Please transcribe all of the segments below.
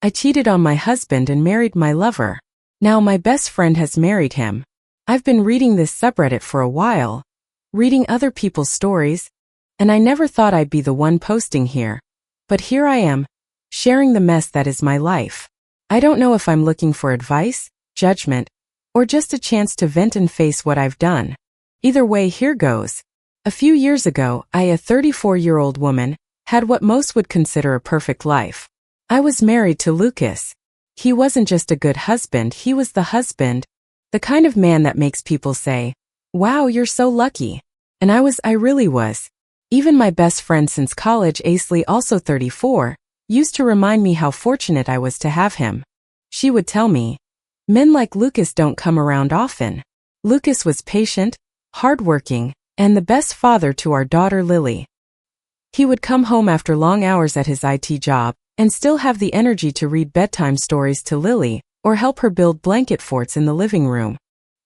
I cheated on my husband and married my lover. Now my best friend has married him. I've been reading this subreddit for a while, reading other people's stories, and I never thought I'd be the one posting here. But here I am, sharing the mess that is my life. I don't know if I'm looking for advice, judgment, or just a chance to vent and face what I've done. Either way, here goes. A few years ago, I, a 34-year-old woman, had what most would consider a perfect life. I was married to Lucas. He wasn't just a good husband, he was the husband, the kind of man that makes people say, "Wow, you're so lucky." And I really was. Even my best friend since college, Aisley, also 34, used to remind me how fortunate I was to have him. She would tell me, "Men like Lucas don't come around often." Lucas was patient, hardworking, and the best father to our daughter Lily. He would come home after long hours at his IT job, and still have the energy to read bedtime stories to Lily, or help her build blanket forts in the living room.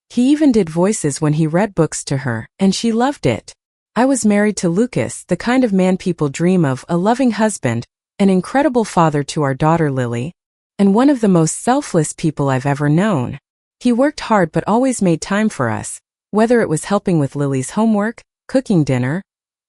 He even did voices when he read books to her, and she loved it. I was married to Lucas, the kind of man people dream of, a loving husband, an incredible father to our daughter Lily, and one of the most selfless people I've ever known. He worked hard but always made time for us, whether it was helping with Lily's homework, cooking dinner,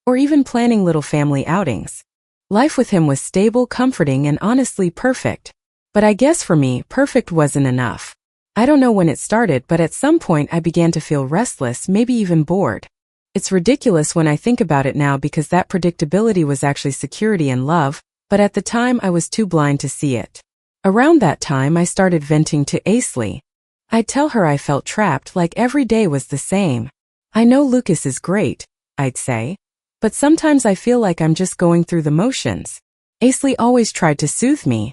or even planning little family outings. Life with him was stable, comforting, and honestly perfect. But I guess for me, perfect wasn't enough. I don't know when it started, but at some point I began to feel restless, maybe even bored. It's ridiculous when I think about it now because that predictability was actually security and love, but at the time I was too blind to see it. Around that time I started venting to Aisley. I'd tell her I felt trapped, like every day was the same. "I know Lucas is great," I'd say, "but sometimes I feel like I'm just going through the motions." Aisley always tried to soothe me.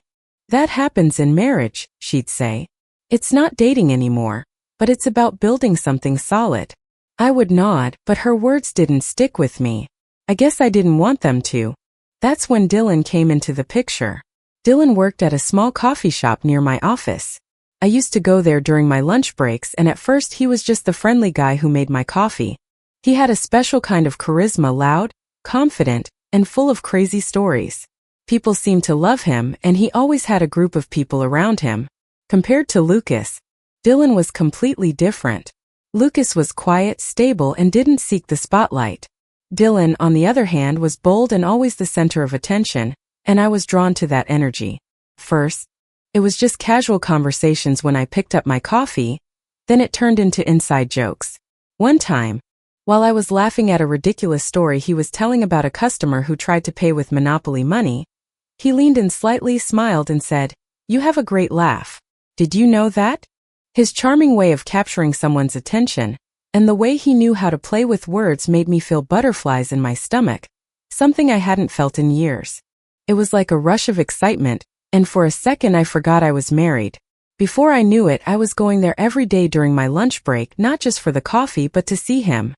"That happens in marriage," she'd say. "It's not dating anymore, but it's about building something solid." I would nod, but her words didn't stick with me. I guess I didn't want them to. That's when Dylan came into the picture. Dylan worked at a small coffee shop near my office. I used to go there during my lunch breaks, and at first he was just the friendly guy who made my coffee. He had a special kind of charisma, loud, confident, and full of crazy stories. People seemed to love him, and he always had a group of people around him. Compared to Lucas, Dylan was completely different. Lucas was quiet, stable, and didn't seek the spotlight. Dylan, on the other hand, was bold and always the center of attention, and I was drawn to that energy. First, it was just casual conversations when I picked up my coffee, then it turned into inside jokes. One time, while I was laughing at a ridiculous story he was telling about a customer who tried to pay with Monopoly money, he leaned in slightly, smiled, and said, "You have a great laugh. Did you know that?" His charming way of capturing someone's attention, and the way he knew how to play with words made me feel butterflies in my stomach, something I hadn't felt in years. It was like a rush of excitement, and for a second I forgot I was married. Before I knew it, I was going there every day during my lunch break, not just for the coffee but to see him.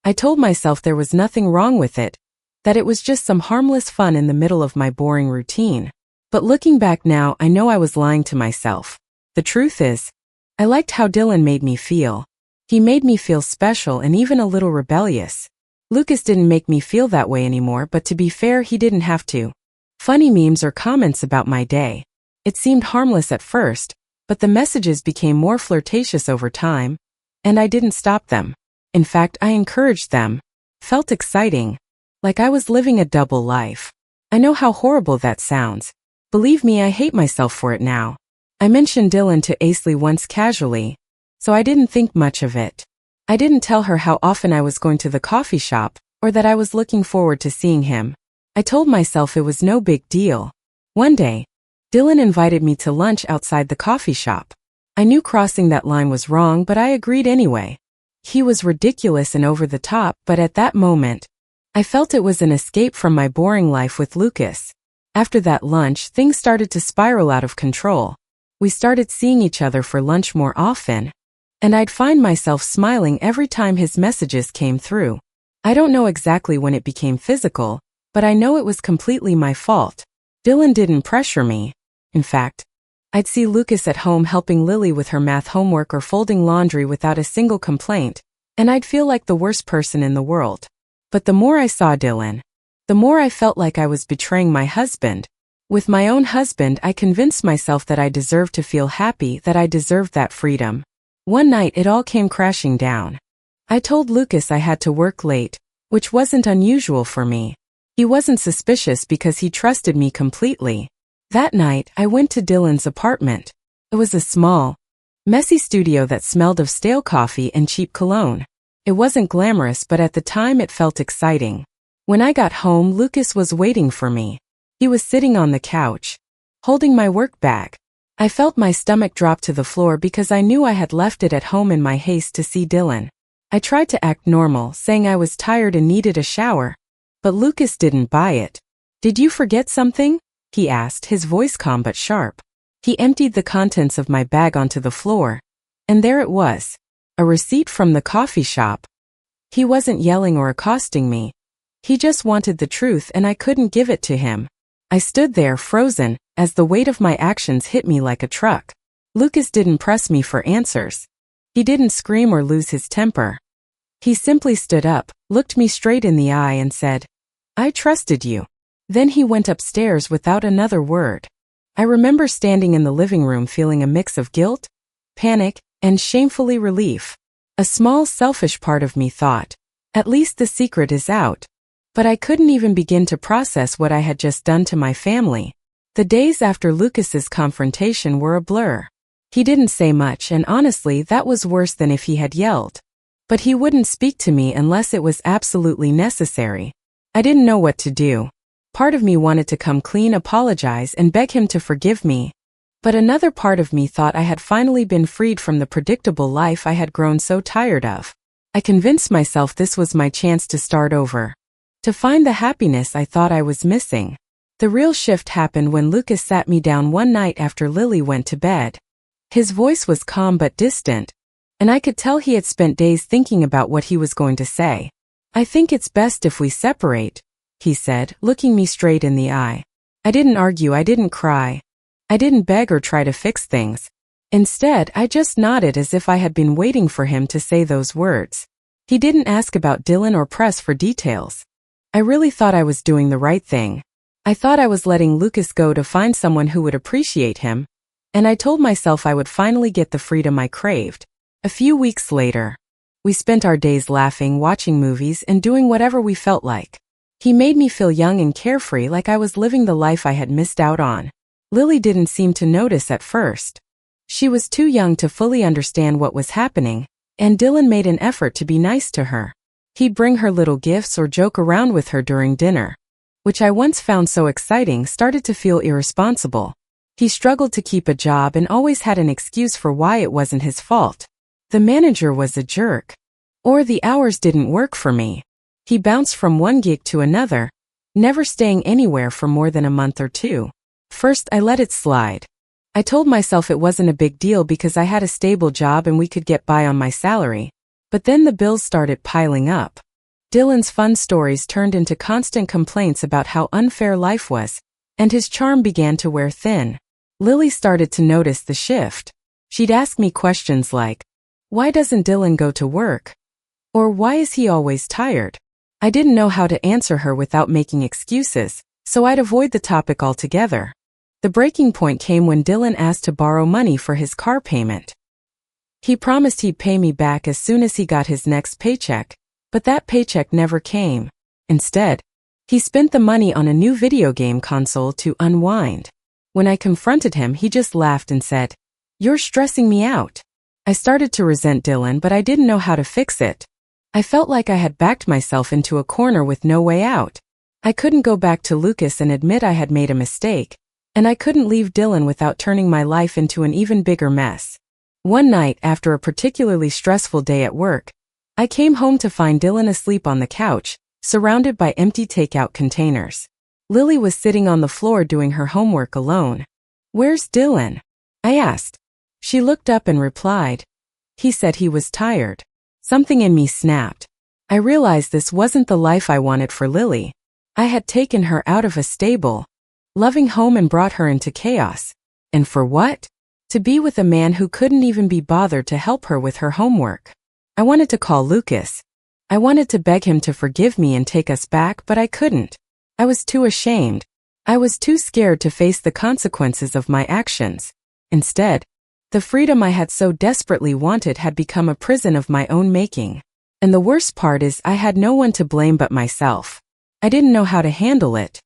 I told myself there was nothing wrong with it, that it was just some harmless fun in the middle of my boring routine. But looking back now, I know I was lying to myself. The truth is, I liked how Dylan made me feel. He made me feel special and even a little rebellious. Lucas didn't make me feel that way anymore, but to be fair, he didn't have to. Funny memes or comments about my day. It seemed harmless at first, but the messages became more flirtatious over time, and I didn't stop them. In fact, I encouraged them. Felt exciting. Like I was living a double life. I know how horrible that sounds. Believe me, I hate myself for it now. I mentioned Dylan to Aisley once casually, so I didn't think much of it. I didn't tell her how often I was going to the coffee shop, or that I was looking forward to seeing him. I told myself it was no big deal. One day, Dylan invited me to lunch outside the coffee shop. I knew crossing that line was wrong, but I agreed anyway. He was ridiculous and over the top, but at that moment, I felt it was an escape from my boring life with Lucas. After that lunch, things started to spiral out of control. We started seeing each other for lunch more often, and I'd find myself smiling every time his messages came through. I don't know exactly when it became physical, but I know it was completely my fault. Dylan didn't pressure me. In fact, I'd see Lucas at home helping Lily with her math homework or folding laundry without a single complaint, and I'd feel like the worst person in the world. But the more I saw Dylan, the more I felt like I was betraying my husband. With my own husband, I convinced myself that I deserved to feel happy, that I deserved that freedom. One night it all came crashing down. I told Lucas I had to work late, which wasn't unusual for me. He wasn't suspicious because he trusted me completely. That night, I went to Dylan's apartment. It was a small, messy studio that smelled of stale coffee and cheap cologne. It wasn't glamorous, but at the time it felt exciting. When I got home, Lucas was waiting for me. He was sitting on the couch, holding my work bag. I felt my stomach drop to the floor because I knew I had left it at home in my haste to see Dylan. I tried to act normal, saying I was tired and needed a shower. But Lucas didn't buy it. "Did you forget something?" he asked, his voice calm but sharp. He emptied the contents of my bag onto the floor. And there it was. A receipt from the coffee shop. He wasn't yelling or accosting me. He just wanted the truth and I couldn't give it to him. I stood there frozen, as the weight of my actions hit me like a truck. Lucas didn't press me for answers. He didn't scream or lose his temper. He simply stood up, looked me straight in the eye and said, "I trusted you." Then he went upstairs without another word. I remember standing in the living room feeling a mix of guilt, panic, and shamefully relief. A small selfish part of me thought, at least the secret is out. But I couldn't even begin to process what I had just done to my family. The days after Lucas's confrontation were a blur. He didn't say much, and honestly that was worse than if he had yelled. But he wouldn't speak to me unless it was absolutely necessary. I didn't know what to do. Part of me wanted to come clean, apologize, and beg him to forgive me. But another part of me thought I had finally been freed from the predictable life I had grown so tired of. I convinced myself this was my chance to start over, to find the happiness I thought I was missing. The real shift happened when Lucas sat me down one night after Lily went to bed. His voice was calm but distant, and I could tell he had spent days thinking about what he was going to say. "I think it's best if we separate," he said, looking me straight in the eye. I didn't argue, I didn't cry. I didn't beg or try to fix things. Instead, I just nodded as if I had been waiting for him to say those words. He didn't ask about Dylan or press for details. I really thought I was doing the right thing. I thought I was letting Lucas go to find someone who would appreciate him, and I told myself I would finally get the freedom I craved. A few weeks later, we spent our days laughing, watching movies, and doing whatever we felt like. He made me feel young and carefree, like I was living the life I had missed out on. Lily didn't seem to notice at first. She was too young to fully understand what was happening, and Dylan made an effort to be nice to her. He'd bring her little gifts or joke around with her during dinner, which I once found so exciting started to feel irresponsible. He struggled to keep a job and always had an excuse for why it wasn't his fault. The manager was a jerk. Or the hours didn't work for me. He bounced from one gig to another, never staying anywhere for more than a month or two. First, I let it slide. I told myself it wasn't a big deal because I had a stable job and we could get by on my salary. But then the bills started piling up. Dylan's fun stories turned into constant complaints about how unfair life was, and his charm began to wear thin. Lily started to notice the shift. She'd ask me questions like, "Why doesn't Dylan go to work?" Or "Why is he always tired?" I didn't know how to answer her without making excuses, so I'd avoid the topic altogether. The breaking point came when Dylan asked to borrow money for his car payment. He promised he'd pay me back as soon as he got his next paycheck, but that paycheck never came. Instead, he spent the money on a new video game console to unwind. When I confronted him, he just laughed and said, "You're stressing me out." I started to resent Dylan, but I didn't know how to fix it. I felt like I had backed myself into a corner with no way out. I couldn't go back to Lucas and admit I had made a mistake, and I couldn't leave Dylan without turning my life into an even bigger mess. One night, after a particularly stressful day at work, I came home to find Dylan asleep on the couch, surrounded by empty takeout containers. Lily was sitting on the floor doing her homework alone. "Where's Dylan?" I asked. She looked up and replied, "He said he was tired." Something in me snapped. I realized this wasn't the life I wanted for Lily. I had taken her out of a stable, loving home and brought her into chaos. And for what? To be with a man who couldn't even be bothered to help her with her homework. I wanted to call Lucas. I wanted to beg him to forgive me and take us back, but I couldn't. I was too ashamed. I was too scared to face the consequences of my actions. Instead, the freedom I had so desperately wanted had become a prison of my own making. And the worst part is I had no one to blame but myself. I didn't know how to handle it.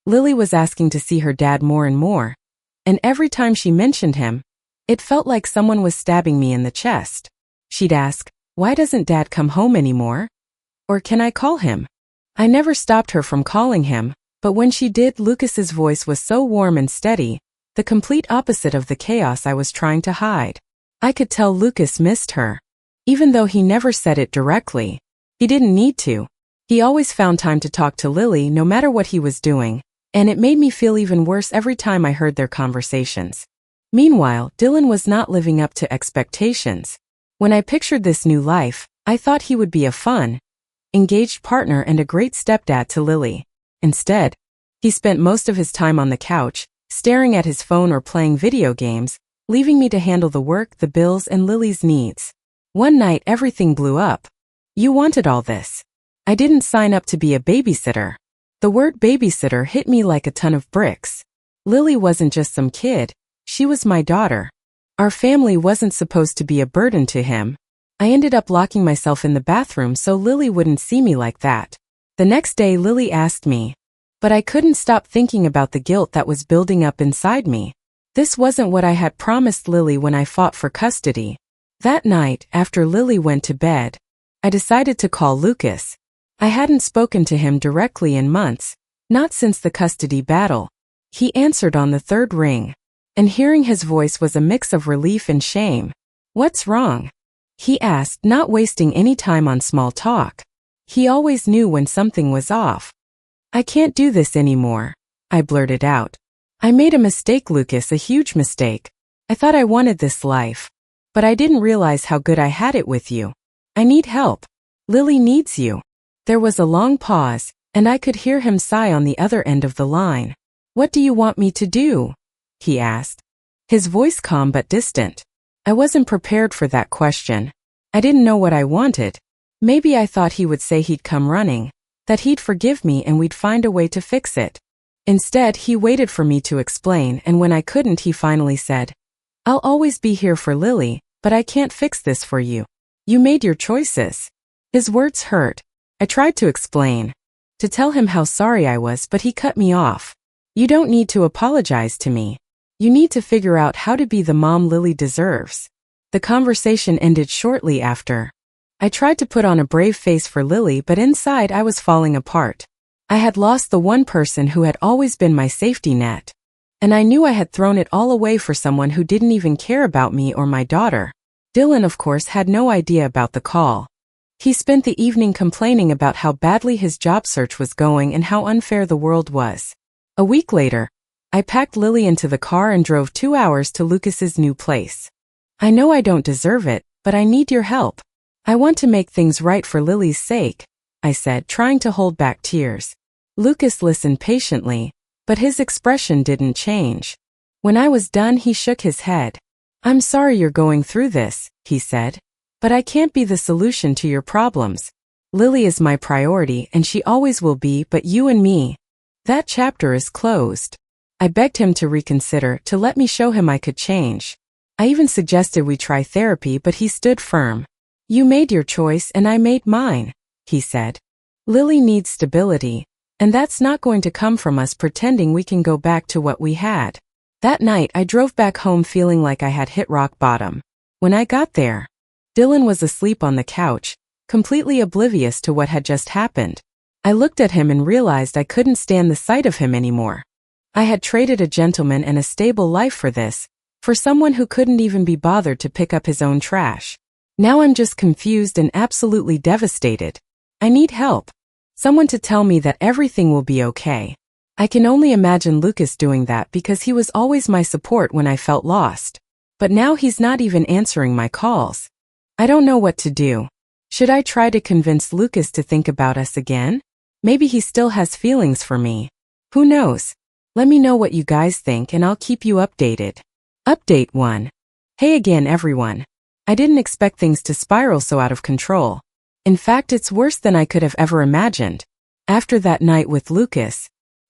Lily was asking to see her dad more and more, and every time she mentioned him, it felt like someone was stabbing me in the chest. She'd ask, "Why doesn't Dad come home anymore? Or can I call him?" I never stopped her from calling him, but when she did, Lucas's voice was so warm and steady, the complete opposite of the chaos I was trying to hide. I could tell Lucas missed her. Even though he never said it directly. He didn't need to. He always found time to talk to Lily no matter what he was doing, and it made me feel even worse every time I heard their conversations. Meanwhile, Dylan was not living up to expectations. When I pictured this new life, I thought he would be a fun, engaged partner and a great stepdad to Lily. Instead, he spent most of his time on the couch, staring at his phone or playing video games, leaving me to handle the work, the bills, and Lily's needs. One night everything blew up. "You wanted all this. I didn't sign up to be a babysitter." The word babysitter hit me like a ton of bricks. Lily wasn't just some kid, she was my daughter. Our family wasn't supposed to be a burden to him. I ended up locking myself in the bathroom so Lily wouldn't see me like that. The next day Lily asked me, but I couldn't stop thinking about the guilt that was building up inside me. This wasn't what I had promised Lily when I fought for custody. That night, after Lily went to bed, I decided to call Lucas. I hadn't spoken to him directly in months, not since the custody battle. He answered on the third ring, and hearing his voice was a mix of relief and shame. "What's wrong?" he asked, not wasting any time on small talk. He always knew when something was off. "I can't do this anymore," I blurted out. "I made a mistake, Lucas, a huge mistake. I thought I wanted this life. But I didn't realize how good I had it with you. I need help. Lily needs you." There was a long pause, and I could hear him sigh on the other end of the line. "What do you want me to do?" he asked. His voice calm but distant. I wasn't prepared for that question. I didn't know what I wanted. Maybe I thought he would say he'd come running, that he'd forgive me and we'd find a way to fix it. Instead, he waited for me to explain, and when I couldn't, he finally said, "I'll always be here for Lily, but I can't fix this for you. You made your choices." His words hurt. I tried to explain, to tell him how sorry I was, but he cut me off. "You don't need to apologize to me. You need to figure out how to be the mom Lily deserves." The conversation ended shortly after. I tried to put on a brave face for Lily, but inside I was falling apart. I had lost the one person who had always been my safety net. And I knew I had thrown it all away for someone who didn't even care about me or my daughter. Dylan, of course, had no idea about the call. He spent the evening complaining about how badly his job search was going and how unfair the world was. A week later, I packed Lily into the car and drove 2 hours to Lucas's new place. "I know I don't deserve it, but I need your help. I want to make things right for Lily's sake," I said, trying to hold back tears. Lucas listened patiently, but his expression didn't change. When I was done, he shook his head. "I'm sorry you're going through this," he said, "but I can't be the solution to your problems. Lily is my priority and she always will be, but you and me, that chapter is closed." I begged him to reconsider, to let me show him I could change. I even suggested we try therapy, but he stood firm. "You made your choice and I made mine," he said. "Lily needs stability, and that's not going to come from us pretending we can go back to what we had." That night, I drove back home feeling like I had hit rock bottom. When I got there, Dylan was asleep on the couch, completely oblivious to what had just happened. I looked at him and realized I couldn't stand the sight of him anymore. I had traded a gentleman and a stable life for this, for someone who couldn't even be bothered to pick up his own trash. Now I'm just confused and absolutely devastated. I need help. Someone to tell me that everything will be okay. I can only imagine Lucas doing that because he was always my support when I felt lost. But now he's not even answering my calls. I don't know what to do. Should I try to convince Lucas to think about us again? Maybe he still has feelings for me. Who knows? Let me know what you guys think and I'll keep you updated. Update 1. Hey again everyone. I didn't expect things to spiral so out of control. In fact, it's worse than I could have ever imagined. After that night with Lucas,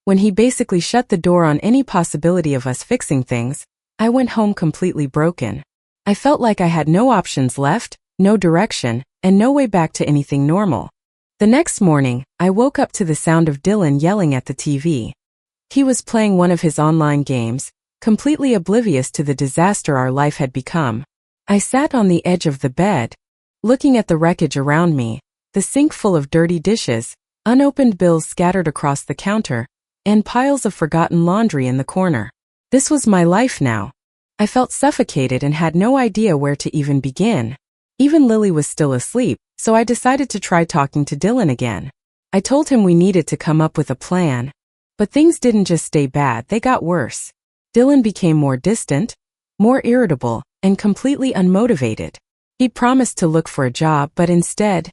When he basically shut the door on any possibility of us fixing things, I went home completely broken. I felt like I had no options left, no direction, and no way back to anything normal. The next morning, I woke up to the sound of Dylan yelling at the TV. He was playing one of his online games, completely oblivious to the disaster our life had become. I sat on the edge of the bed, looking at the wreckage around me, the sink full of dirty dishes, unopened bills scattered across the counter, and piles of forgotten laundry in the corner. This was my life now. I felt suffocated and had no idea where to even begin. Even Lily was still asleep, so I decided to try talking to Dylan again. I told him we needed to come up with a plan. But things didn't just stay bad, they got worse. Dylan became more distant, more irritable, and completely unmotivated. He'd promised to look for a job, but instead,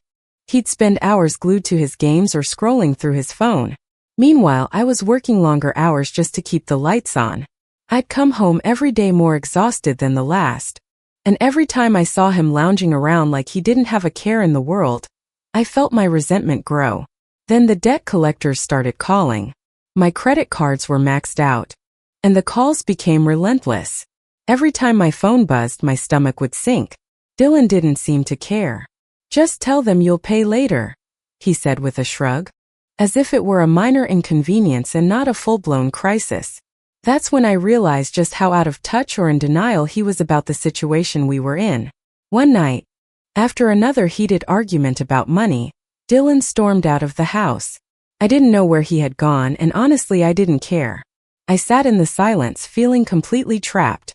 he'd spend hours glued to his games or scrolling through his phone. Meanwhile, I was working longer hours just to keep the lights on. I'd come home every day more exhausted than the last. And every time I saw him lounging around like he didn't have a care in the world, I felt my resentment grow. Then the debt collectors started calling. My credit cards were maxed out. And the calls became relentless. Every time my phone buzzed, my stomach would sink. Dylan didn't seem to care. "Just tell them you'll pay later," he said with a shrug. As if it were a minor inconvenience and not a full-blown crisis. That's when I realized just how out of touch or in denial he was about the situation we were in. One night, after another heated argument about money, Dylan stormed out of the house. I didn't know where he had gone, and honestly I didn't care. I sat in the silence, feeling completely trapped.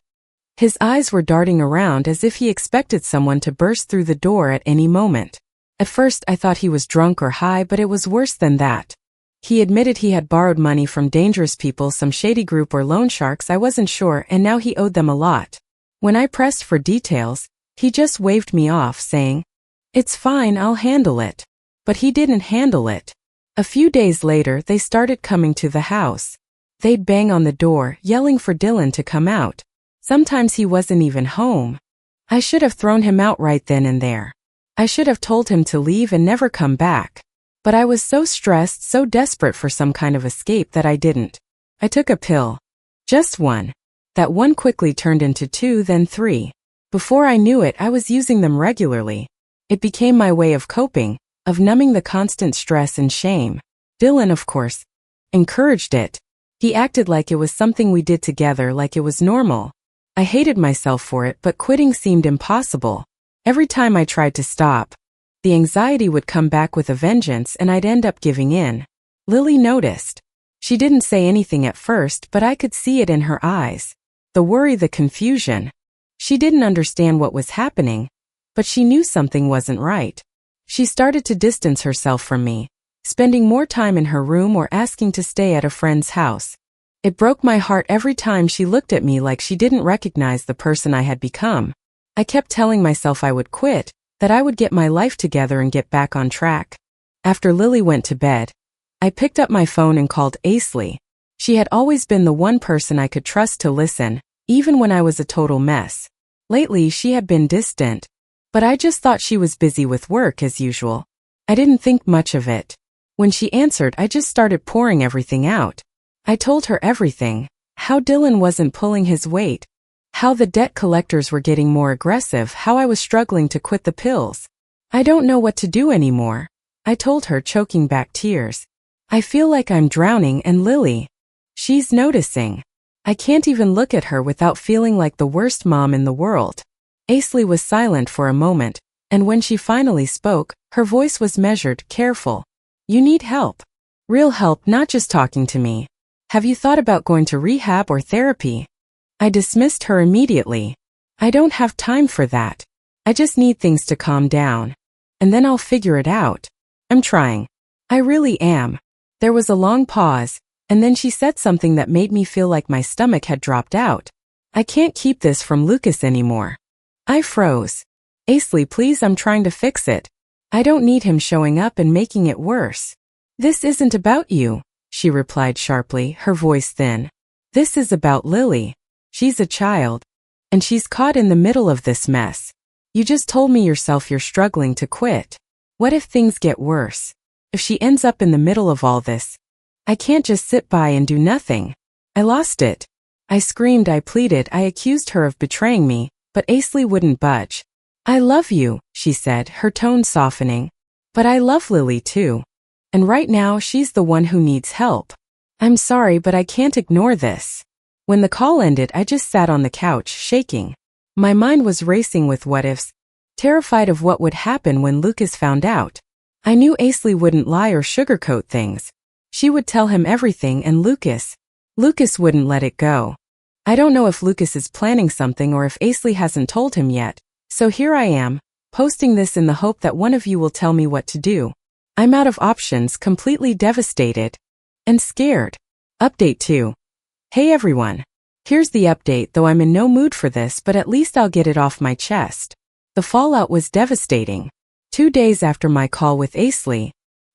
His eyes were darting around as if he expected someone to burst through the door at any moment. At first I thought he was drunk or high, but it was worse than that. He admitted he had borrowed money from dangerous people, some shady group or loan sharks, I wasn't sure, and now he owed them a lot. When I pressed for details, he just waved me off, saying, "It's fine, I'll handle it." But he didn't handle it. A few days later, they started coming to the house. They'd bang on the door, yelling for Dylan to come out. Sometimes he wasn't even home. I should have thrown him out right then and there. I should have told him to leave and never come back. But I was so stressed, so desperate for some kind of escape that I didn't. I took a pill. Just one. That one quickly turned into 2, then 3. Before I knew it, I was using them regularly. It became my way of coping, of numbing the constant stress and shame. Dylan, of course, encouraged it. He acted like it was something we did together, like it was normal. I hated myself for it, but quitting seemed impossible. Every time I tried to stop, the anxiety would come back with a vengeance and I'd end up giving in. Lily noticed. She didn't say anything at first, but I could see it in her eyes. The worry, the confusion. She didn't understand what was happening, but she knew something wasn't right. She started to distance herself from me, spending more time in her room or asking to stay at a friend's house. It broke my heart every time she looked at me like she didn't recognize the person I had become. I kept telling myself I would quit, that I would get my life together and get back on track. After Lily went to bed, I picked up my phone and called Aisley. She had always been the one person I could trust to listen, even when I was a total mess. Lately she had been distant, but I just thought she was busy with work as usual. I didn't think much of it. When she answered, I just started pouring everything out. I told her everything, how Dylan wasn't pulling his weight, how the debt collectors were getting more aggressive, how I was struggling to quit the pills. "I don't know what to do anymore," I told her, choking back tears. "I feel like I'm drowning, and Lily, she's noticing. I can't even look at her without feeling like the worst mom in the world." Aisley was silent for a moment, and when she finally spoke, her voice was measured, careful. "You need help. Real help, not just talking to me. Have you thought about going to rehab or therapy?" I dismissed her immediately. "I don't have time for that. I just need things to calm down. And then I'll figure it out. I'm trying. I really am." There was a long pause, and then she said something that made me feel like my stomach had dropped out. "I can't keep this from Lucas anymore." I froze. "Aisley, please, I'm trying to fix it. I don't need him showing up and making it worse." "This isn't about you," she replied sharply, her voice thin. "This is about Lily. She's a child, and she's caught in the middle of this mess. You just told me yourself you're struggling to quit. What if things get worse? If she ends up in the middle of all this?" I can't just sit by and do nothing. I lost it. I screamed, I pleaded, I accused her of betraying me, but Aisley wouldn't budge. I love you, she said, her tone softening. But I love Lily too. And right now she's the one who needs help. I'm sorry, but I can't ignore this. When the call ended, I just sat on the couch, shaking. My mind was racing with what-ifs, terrified of what would happen when Lucas found out. I knew Aisley wouldn't lie or sugarcoat things. She would tell him everything, and Lucas wouldn't let it go. I don't know if Lucas is planning something or if Aisley hasn't told him yet, so here I am, posting this in the hope that one of you will tell me what to do. I'm out of options, completely devastated and scared. Update 2. Hey everyone. Here's the update, though I'm in no mood for this, but at least I'll get it off my chest. The fallout was devastating. 2 days after my call with Aisley,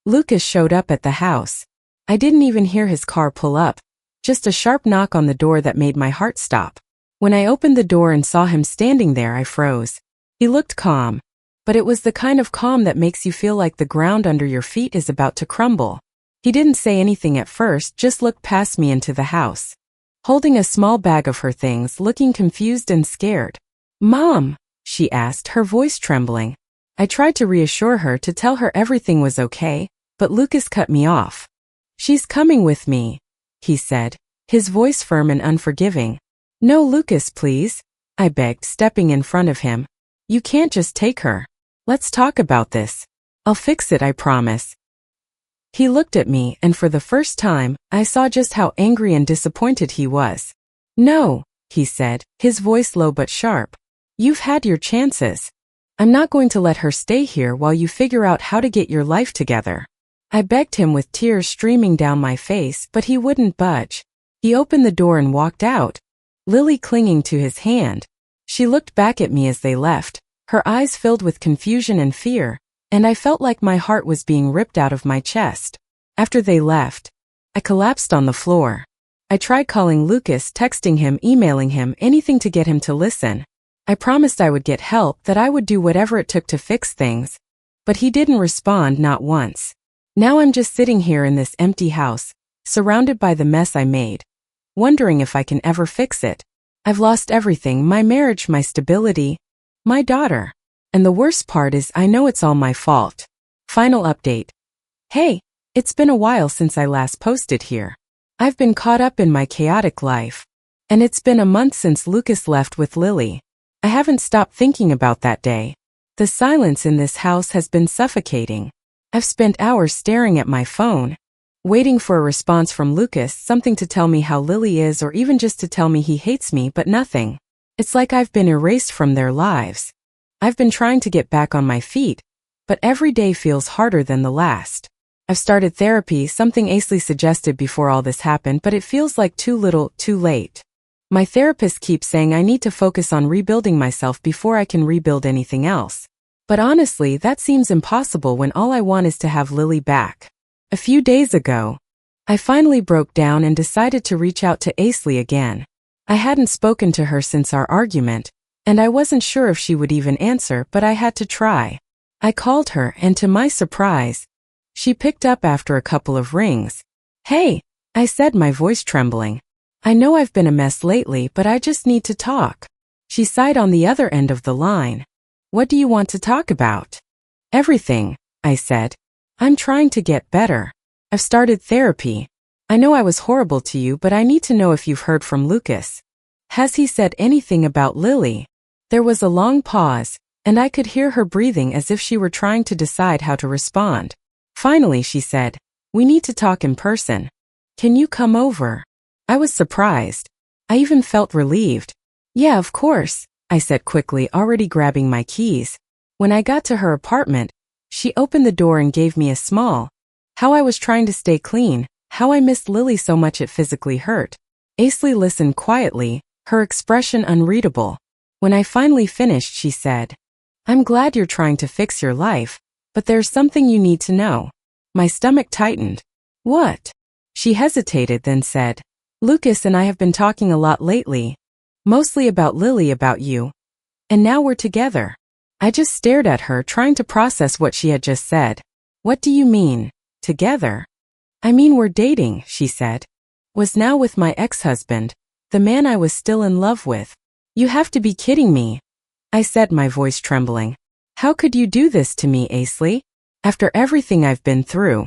Lucas showed up at the house. I didn't even hear his car pull up, just a sharp knock on the door that made my heart stop. When I opened the door and saw him standing there, I froze. He looked calm, but it was the kind of calm that makes you feel like the ground under your feet is about to crumble. He didn't say anything at first, just looked past me into the house, holding a small bag of her things, looking confused and scared. Mom, she asked, her voice trembling. I tried to reassure her, to tell her everything was okay, but Lucas cut me off. She's coming with me, he said, his voice firm and unforgiving. No, Lucas, please, I begged, stepping in front of him. You can't just take her. Let's talk about this. I'll fix it, I promise. He looked at me, and for the first time, I saw just how angry and disappointed he was. No, he said, his voice low but sharp. You've had your chances. I'm not going to let her stay here while you figure out how to get your life together. I begged him with tears streaming down my face, but he wouldn't budge. He opened the door and walked out, Lily clinging to his hand. She looked back at me as they left, her eyes filled with confusion and fear, and I felt like my heart was being ripped out of my chest. After they left, I collapsed on the floor. I tried calling Lucas, texting him, emailing him, anything to get him to listen. I promised I would get help, that I would do whatever it took to fix things. But he didn't respond, not once. Now I'm just sitting here in this empty house, surrounded by the mess I made, wondering if I can ever fix it. I've lost everything, my marriage, my stability, my daughter. And the worst part is I know it's all my fault. Final update. Hey, it's been a while since I last posted here. I've been caught up in my chaotic life. And it's been a month since Lucas left with Lily. I haven't stopped thinking about that day. The silence in this house has been suffocating. I've spent hours staring at my phone, waiting for a response from Lucas, something to tell me how Lily is or even just to tell me he hates me, but nothing. It's like I've been erased from their lives. I've been trying to get back on my feet, but every day feels harder than the last. I've started therapy, something Aisley suggested before all this happened, but it feels like too little, too late. My therapist keeps saying I need to focus on rebuilding myself before I can rebuild anything else. But honestly, that seems impossible when all I want is to have Lily back. A few days ago, I finally broke down and decided to reach out to Aisley again. I hadn't spoken to her since our argument, and I wasn't sure if she would even answer, but I had to try. I called her, and to my surprise, she picked up after a couple of rings. Hey, I said, my voice trembling. I know I've been a mess lately, but I just need to talk. She sighed on the other end of the line. What do you want to talk about? Everything, I said. I'm trying to get better. I've started therapy. I know I was horrible to you, but I need to know if you've heard from Lucas. Has he said anything about Lily? There was a long pause, and I could hear her breathing as if she were trying to decide how to respond. Finally, she said, we need to talk in person. Can you come over? I was surprised. I even felt relieved. Yeah, of course, I said quickly, already grabbing my keys. When I got to her apartment, she opened the door and gave me a small. How I was trying to stay clean, how I missed Lily so much it physically hurt. Aisley listened quietly, her expression unreadable. When I finally finished, she said, I'm glad you're trying to fix your life, but there's something you need to know. My stomach tightened. What? She hesitated, then said, Lucas and I have been talking a lot lately. Mostly about Lily, about you. And now we're together. I just stared at her, trying to process what she had just said. What do you mean, together? I mean, we're dating, she said. Was now with my ex-husband, the man I was still in love with. You have to be kidding me, I said, my voice trembling. How could you do this to me, Aisley? After everything I've been through.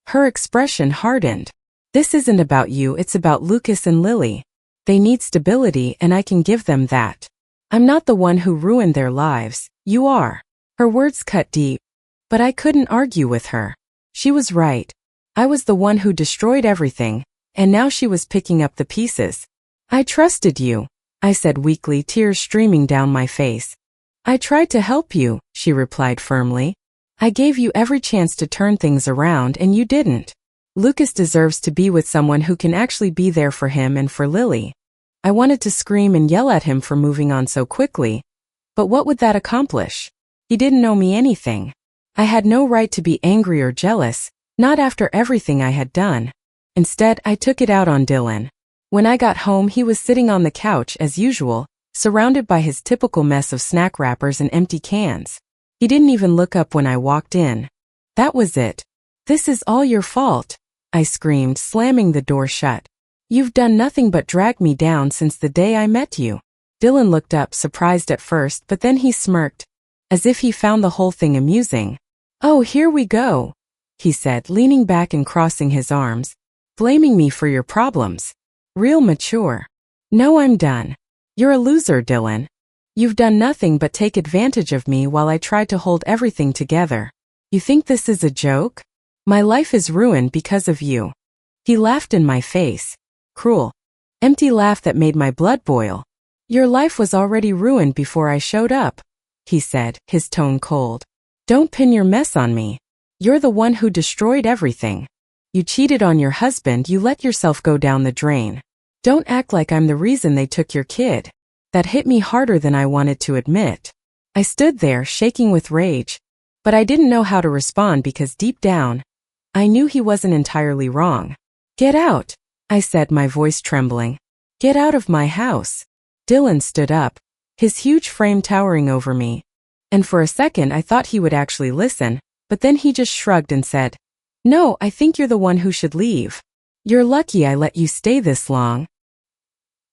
Her expression hardened. This isn't about you, it's about Lucas and Lily. They need stability and I can give them that. I'm not the one who ruined their lives, you are. Her words cut deep. But I couldn't argue with her. She was right. I was the one who destroyed everything, and now she was picking up the pieces. I trusted you, I said weakly, tears streaming down my face. I tried to help you, she replied firmly. I gave you every chance to turn things around and you didn't. Lucas deserves to be with someone who can actually be there for him and for Lily. I wanted to scream and yell at him for moving on so quickly, but what would that accomplish? He didn't know me anything. I had no right to be angry or jealous, not after everything I had done. Instead, I took it out on Dylan. When I got home, he was sitting on the couch as usual, surrounded by his typical mess of snack wrappers and empty cans. He didn't even look up when I walked in. That was it. This is all your fault, I screamed, slamming the door shut. You've done nothing but drag me down since the day I met you. Dylan looked up, surprised at first, but then he smirked, as if he found the whole thing amusing. Oh, here we go, he said, leaning back and crossing his arms. Blaming me for your problems. Real mature. No, I'm done. You're a loser, Dylan. You've done nothing but take advantage of me while I tried to hold everything together. You think this is a joke? My life is ruined because of you. He laughed in my face. Cruel. Empty laugh that made my blood boil. Your life was already ruined before I showed up, he said, his tone cold. Don't pin your mess on me. You're the one who destroyed everything. You cheated on your husband, you let yourself go down the drain. Don't act like I'm the reason they took your kid. That hit me harder than I wanted to admit. I stood there, shaking with rage. But I didn't know how to respond because deep down, I knew he wasn't entirely wrong. Get out, I said, my voice trembling. Get out of my house. Dylan stood up, his huge frame towering over me. And for a second I thought he would actually listen, but then he just shrugged and said, No, I think you're the one who should leave. You're lucky I let you stay this long.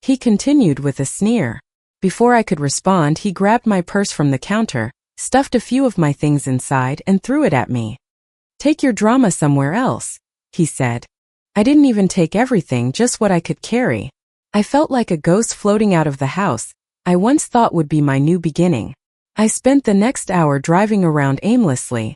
He continued with a sneer. Before I could respond, he grabbed my purse from the counter, stuffed a few of my things inside, and threw it at me. Take your drama somewhere else, he said. I didn't even take everything, just what I could carry. I felt like a ghost floating out of the house I once thought would be my new beginning. I spent the next hour driving around aimlessly,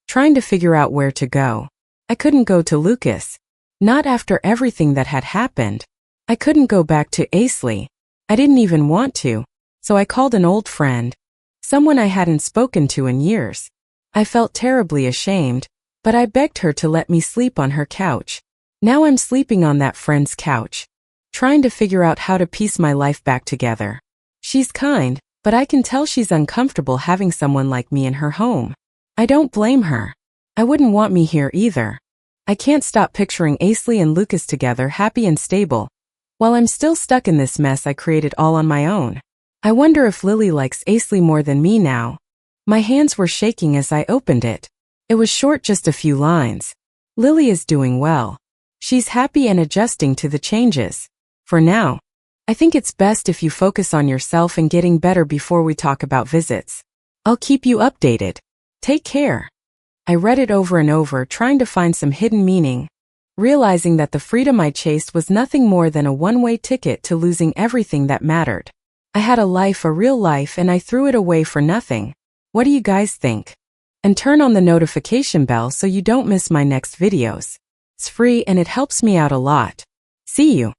trying to figure out where to go. I couldn't go to Lucas. Not after everything that had happened. I couldn't go back to Aisley. I didn't even want to, so I called an old friend, someone I hadn't spoken to in years. I felt terribly ashamed, but I begged her to let me sleep on her couch. Now I'm sleeping on that friend's couch, trying to figure out how to piece my life back together. She's kind, but I can tell she's uncomfortable having someone like me in her home. I don't blame her. I wouldn't want me here either. I can't stop picturing Aisley and Lucas together, happy and stable, while I'm still stuck in this mess I created all on my own. I wonder if Lily likes Aisley more than me now. My hands were shaking as I opened it. It was short, just a few lines. Lily is doing well. She's happy and adjusting to the changes. For now. I think it's best if you focus on yourself and getting better before we talk about visits. I'll keep you updated. Take care. I read it over and over, trying to find some hidden meaning, realizing that the freedom I chased was nothing more than a one-way ticket to losing everything that mattered. I had a life, a real life, and I threw it away for nothing. What do you guys think? And turn on the notification bell so you don't miss my next videos. It's free and it helps me out a lot. See you.